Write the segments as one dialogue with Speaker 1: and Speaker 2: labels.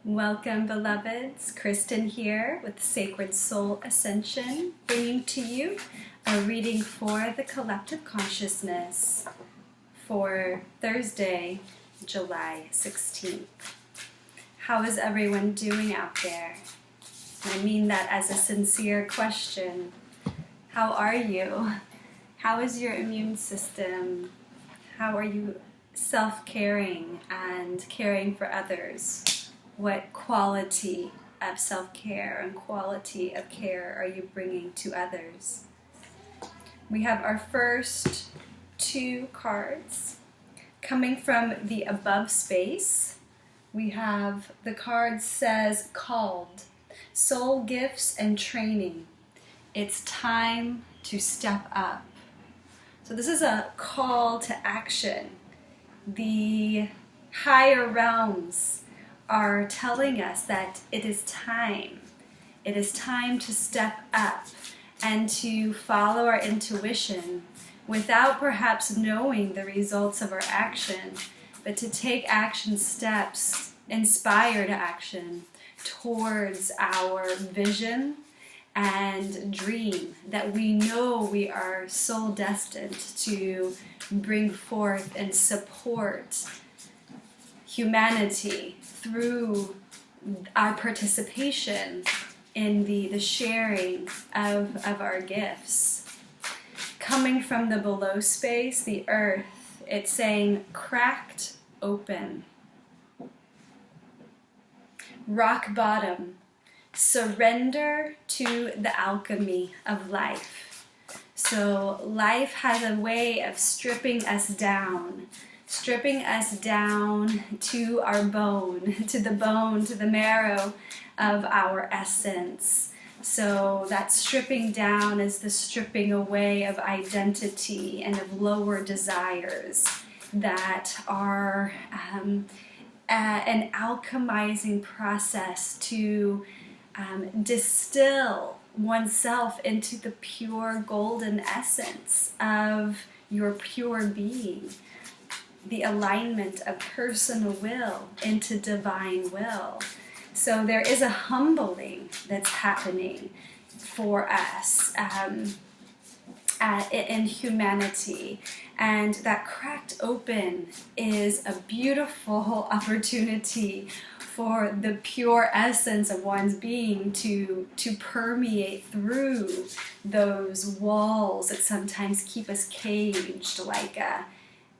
Speaker 1: Welcome, beloveds. Kristen here with Sacred Soul Ascension, bringing to you a reading for the collective consciousness for Thursday, July 16th. How is everyone doing out there? I mean that as a sincere question. How are you? How is your immune system? How are you self-caring and caring for others? What quality of self-care and quality of care are you bringing to others? We have our first two cards coming from the above space. We have the card says called, soul gifts and training. It's time to step up. So this is a call to action. The higher realms are telling us that it is time. It is time to step up and to follow our intuition without perhaps knowing the results of our action, but to take action steps, inspired action towards our vision and dream that we know we are soul destined to bring forth and support humanity through our participation in the sharing of our gifts. Coming from the below space, the earth, it's saying cracked open. Rock bottom. Surrender to the alchemy of life. So life has a way of stripping us down to our bone, to the marrow of our essence. So that stripping down is the stripping away of identity and of lower desires that are an alchemizing process to distill oneself into the pure golden essence of your pure being. The alignment of personal will into divine will. So there is a humbling that's happening for us in humanity. And that cracked open is a beautiful opportunity for the pure essence of one's being to permeate through those walls that sometimes keep us caged like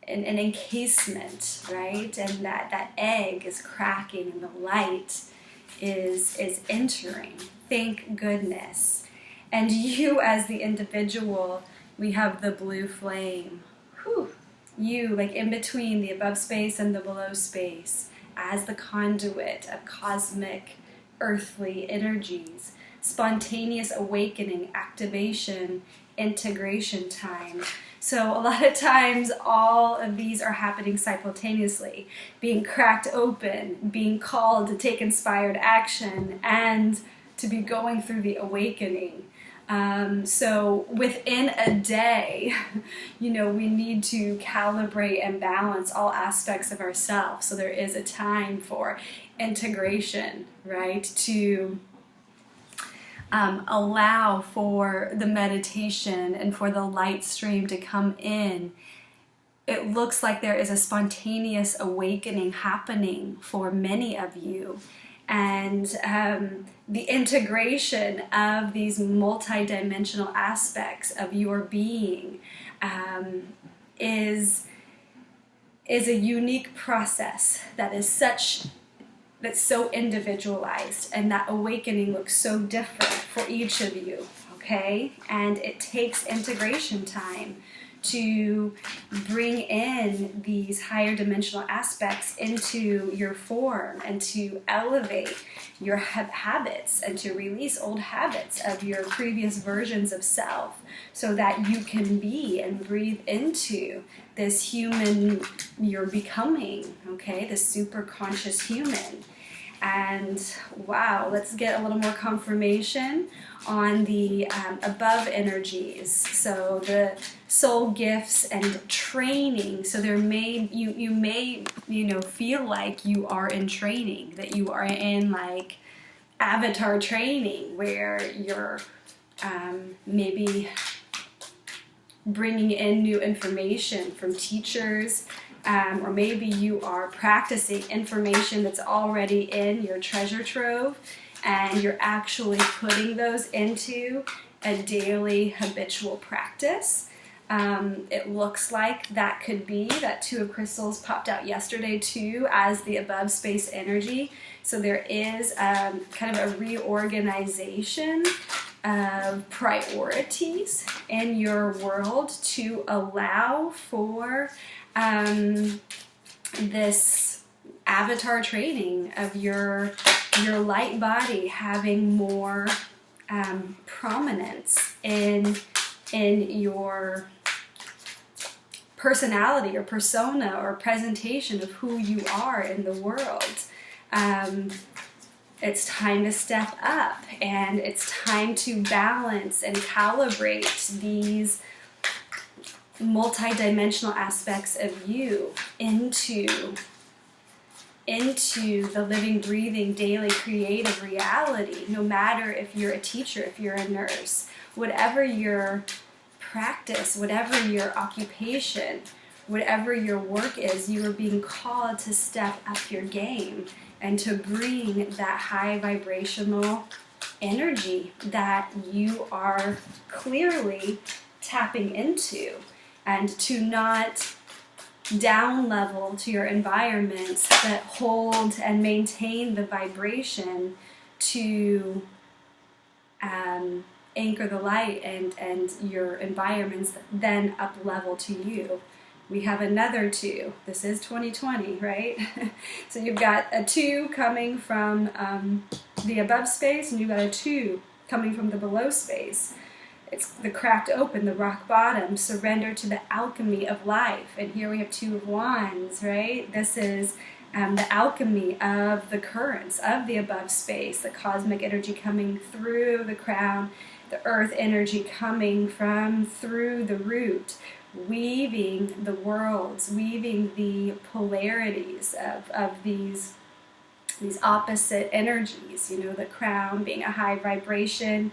Speaker 1: an encasement, right? And that egg is cracking and the light is entering. Thank goodness. And you as the individual, we have the blue flame. Whew. You, like in between the above space and the below space, as the conduit of cosmic, earthly energies, spontaneous awakening, activation, integration time. So a lot of times all of these are happening simultaneously, being cracked open, being called to take inspired action, and to be going through the awakening. So within a day, we need to calibrate and balance all aspects of ourselves. So there is a time for integration, right? To allow for the meditation and for the light stream to come in. It looks like there is a spontaneous awakening happening for many of you. And the integration of these multidimensional aspects of your being is a unique process that's so individualized, and that awakening looks so different for each of you, okay? And it takes integration time to bring in these higher dimensional aspects into your form and to elevate your habits and to release old habits of your previous versions of self so that you can be and breathe into this human you're becoming, okay? This super conscious human. And wow, let's get a little more confirmation on the above energies. So the soul gifts and training. So there may you may feel like you are in training, that you are in like avatar training, where you're maybe bringing in new information from teachers, or maybe you are practicing information that's already in your treasure trove, and you're actually putting those into a daily habitual practice. It looks like that could be that Two of Crystals popped out yesterday too as the above space energy. So there is kind of a reorganization of priorities in your world to allow for this avatar training of your light body having more prominence in your personality or persona or presentation of who you are in the world. It's time to step up, and it's time to balance and calibrate these multidimensional aspects of you into the living, breathing, daily creative reality. No matter if you're a teacher, if you're a nurse, whatever your practice, whatever your occupation, whatever your work is, you are being called to step up your game and to bring that high vibrational energy that you are clearly tapping into, and to not down level to your environments that hold and maintain the vibration to anchor the light, and your environments then up level to you. We have another 2. This is 2020, right? So you've got a 2 coming from the above space, and you've got a 2 coming from the below space. It's the cracked open, the rock bottom, surrender to the alchemy of life. And here we have 2 of Wands, right? This is the alchemy of the currents of the above space, the cosmic energy coming through the crown, the earth energy coming from through the root, weaving the worlds, weaving the polarities of these opposite energies, the crown being a high vibration,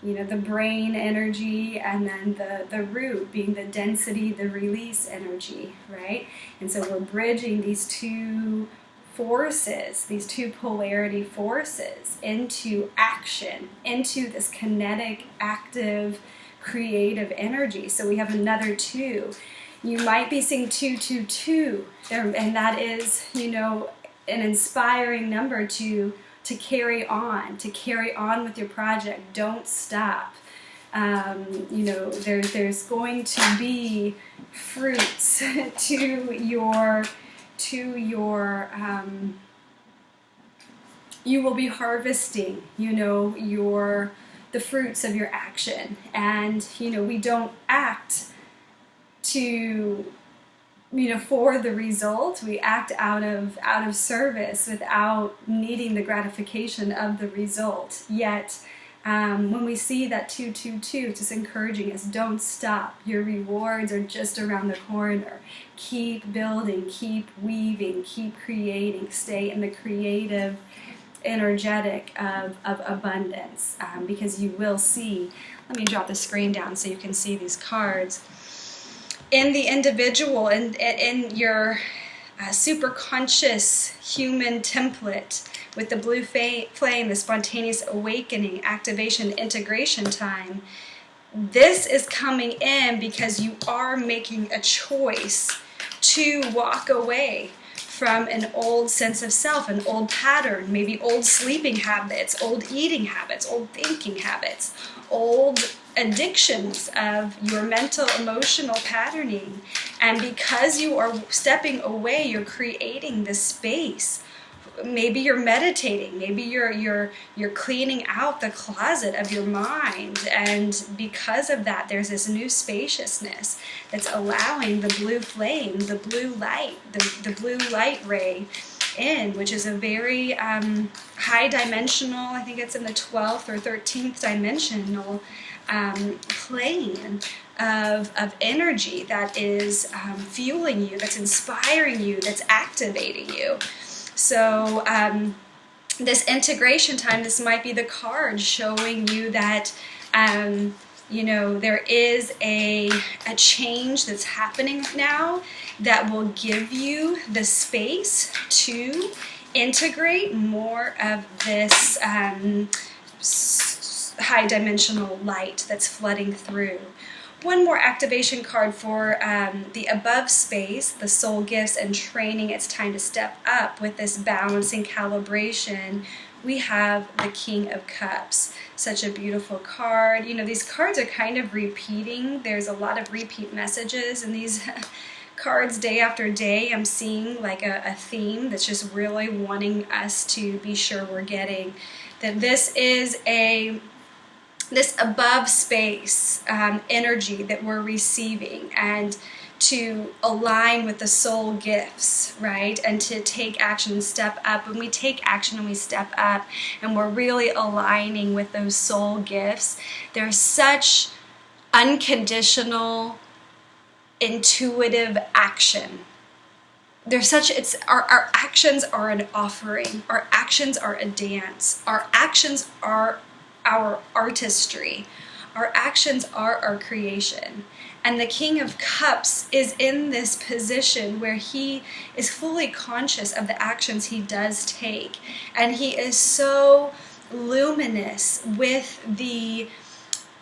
Speaker 1: the brain energy, and then the root being the density, the release energy, right? And so we're bridging these 2 forces, these 2 polarity forces into action, into this kinetic, active, creative energy. So we have another 2. You might be seeing 222, and that is, an inspiring number to carry on with your project. Don't stop. There's going to be fruits to your you will be harvesting, the fruits of your action. And, we don't act to, for the result. We act out of service without needing the gratification of the result. Yet, when we see that 222, it's just encouraging us, don't stop. Your rewards are just around the corner. Keep building, keep weaving, keep creating. Stay in the creative, energetic of abundance, because you will see. Let me drop the screen down so you can see these cards. In the individual, in your super conscious human template with the blue flame, the spontaneous awakening, activation, integration time, this is coming in because you are making a choice to walk away from an old sense of self, an old pattern, maybe old sleeping habits, old eating habits, old thinking habits, old addictions of your mental, emotional patterning. And because you are stepping away, you're creating this space. Maybe you're meditating, maybe you're cleaning out the closet of your mind, and because of that there's this new spaciousness that's allowing the blue flame, the blue light, the blue light ray in, which is a very high dimensional, I think it's in the 12th or 13th dimensional plane of energy that is fueling you, that's inspiring you, that's activating you. So this integration time, this might be the card showing you that you know, there is a change that's happening now that will give you the space to integrate more of this high dimensional light that's flooding through. One more activation card for the above space, the soul gifts and training. It's time to step up with this balancing calibration. We have the King of Cups. Such a beautiful card. You know, these cards are kind of repeating. There's a lot of repeat messages in these cards day after day. I'm seeing like a theme that's just really wanting us to be sure we're getting that this is this above space energy that we're receiving, and to align with the soul gifts, right? And to take action and step up. When we take action and we step up and we're really aligning with those soul gifts, there's such unconditional, intuitive action. There's such, our actions are an offering. Our actions are a dance. Our actions are our artistry. Our actions are our creation. And the King of Cups is in this position where he is fully conscious of the actions he does take. And he is so luminous with the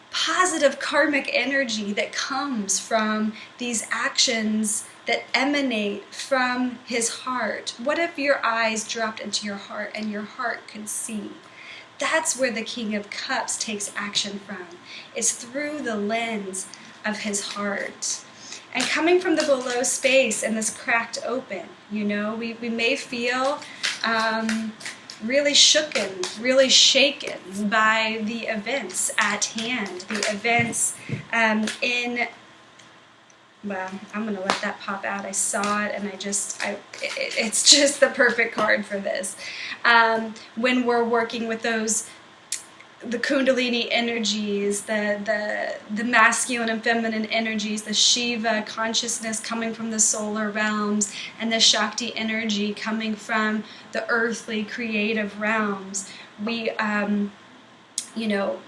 Speaker 1: positive karmic energy that comes from these actions that emanate from his heart. What if your eyes dropped into your heart and your heart could see? That's where the King of Cups takes action from. It's through the lens of his heart. And coming from the below space and this cracked open, you know, we may feel really shooken, really shaken by the events at hand, the events well, I'm going to let that pop out. I saw it and it's just the perfect card for this. When we're working with the Kundalini energies, the masculine and feminine energies, the Shiva consciousness coming from the solar realms, and the Shakti energy coming from the earthly creative realms, we, you know,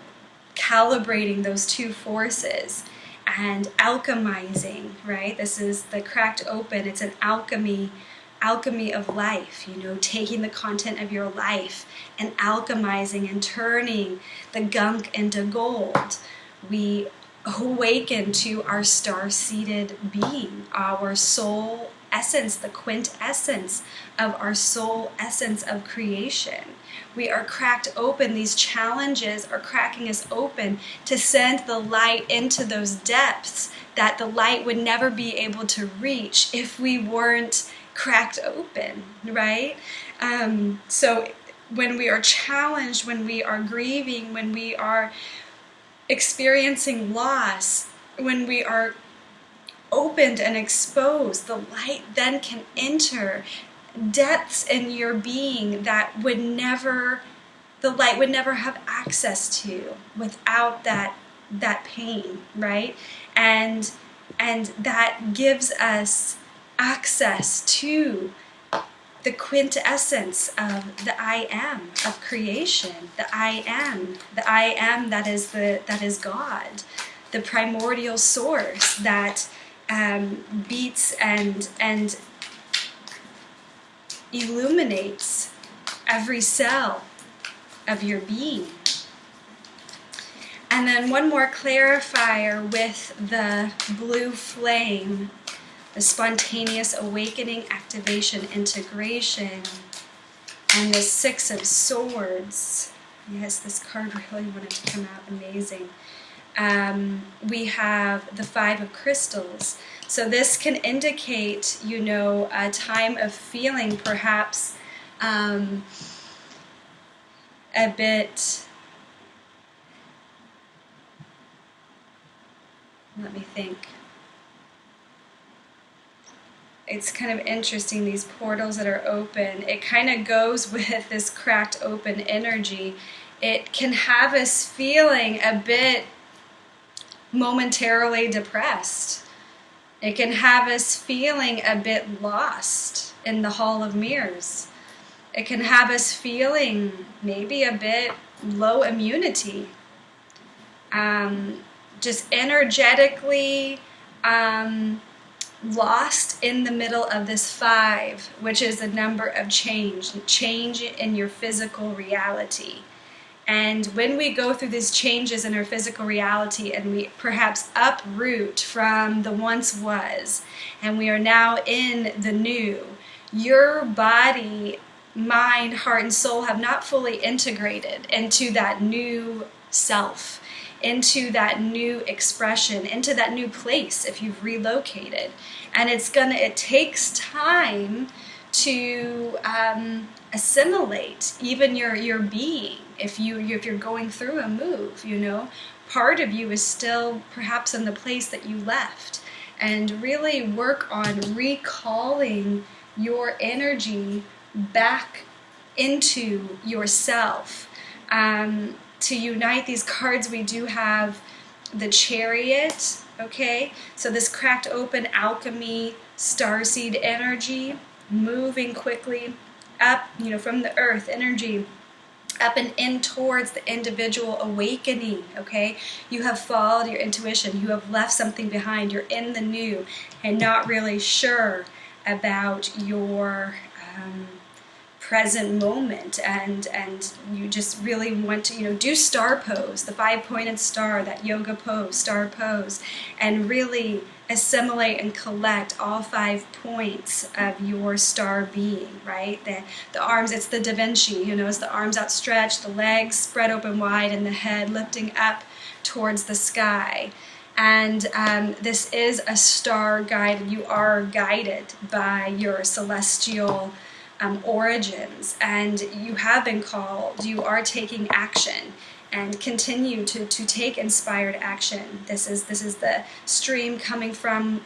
Speaker 1: calibrating those two forces and alchemizing, right? This is the cracked open. It's an alchemy of life, you know, taking the content of your life and alchemizing and turning the gunk into gold. We awaken to our star-seated being, our soul essence, the quintessence of our soul essence of creation. We are cracked open. These challenges are cracking us open to send the light into those depths that the light would never be able to reach if we weren't cracked open, right? So when we are challenged, when we are grieving, when we are experiencing loss, when we are opened and exposed, the light then can enter depths in your being that the light would never have access to without that pain, right? And that gives us access to the quintessence of the I am of creation, the I am that is God, the primordial source that beats and illuminates every cell of your being. And then one more clarifier with the blue flame, the spontaneous awakening, activation, integration, and the Six of Swords. Yes, this card really wanted to come out amazing. We have the Five of Crystals. So this can indicate, you know, a time of feeling perhaps a bit, let me think. it's kind of interesting, these portals that are open. It kind of goes with this cracked open energy. It can have us feeling a bit momentarily depressed. It can have us feeling a bit lost in the Hall of Mirrors. It can have us feeling maybe a bit low immunity. Just energetically lost in the middle of this 5, which is a number of change in your physical reality. And when we go through these changes in our physical reality and we perhaps uproot from the once was, and we are now in the new, your body, mind, heart, and soul have not fully integrated into that new self, into that new expression, into that new place if you've relocated. And it takes time to assimilate even your being. If you're going through a move, part of you is still perhaps in the place that you left, and really work on recalling your energy back into yourself. To unite these cards, we do have the Chariot, okay? So this cracked open alchemy, starseed energy, moving quickly up, from the earth energy, up and in towards the individual awakening, okay? You have followed your intuition. You have left something behind. You're in the new and not really sure about your present moment, and you just really want to do star pose, the 5-pointed star, that yoga pose, star pose, and really assimilate and collect all 5 points of your star being, right? The arms, it's the Da Vinci, it's the arms outstretched, the legs spread open wide, and the head lifting up towards the sky. And this is a star guide. You are guided by your celestial origins, and you have been called. You are taking action, and continue to take inspired action. This is the stream coming from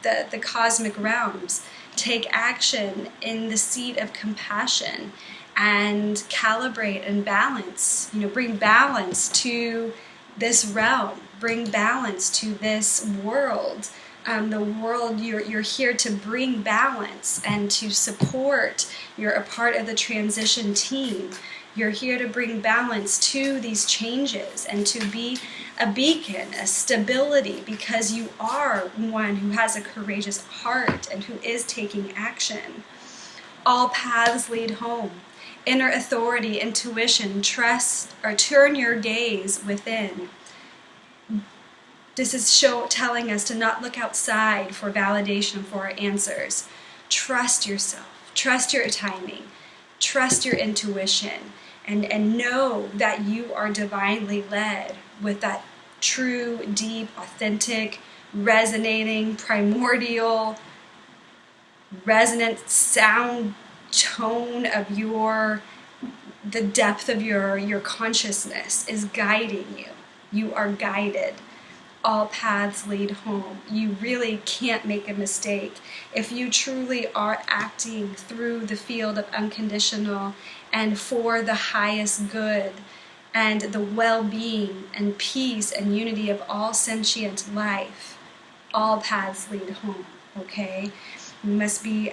Speaker 1: the cosmic realms. Take action in the seat of compassion and calibrate and balance. Bring balance to this realm. Bring balance to this world. The world, you're here to bring balance and to support. You're a part of the transition team. You're here to bring balance to these changes and to be a beacon, a stability, because you are one who has a courageous heart and who is taking action. All paths lead home. Inner authority, intuition, trust, or turn your gaze within. This is telling us to not look outside for validation for our answers. Trust yourself. Trust your timing. Trust your intuition. And know that you are divinely led with that true, deep, authentic, resonating, primordial, resonant sound tone of the depth of your consciousness is guiding you. You are guided. All paths lead home. You really can't make a mistake if you truly are acting through the field of unconditional and for the highest good and the well-being and peace and unity of all sentient life. All paths lead home, okay? We must be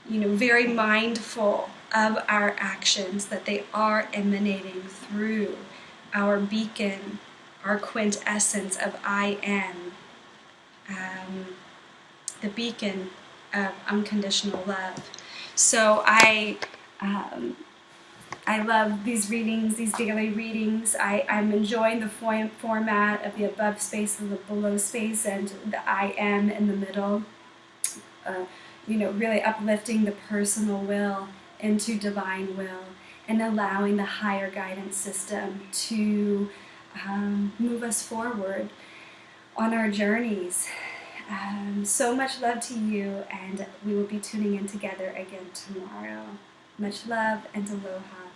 Speaker 1: very mindful of our actions, that they are emanating through our beacon, our quintessence of I am, the beacon of unconditional love. So I love these readings, these daily readings. I'm enjoying the format of the above space and the below space and the I am in the middle. Really uplifting the personal will into divine will and allowing the higher guidance system to move us forward on our journeys. So much love to you, and we will be tuning in together again tomorrow. Much love and aloha.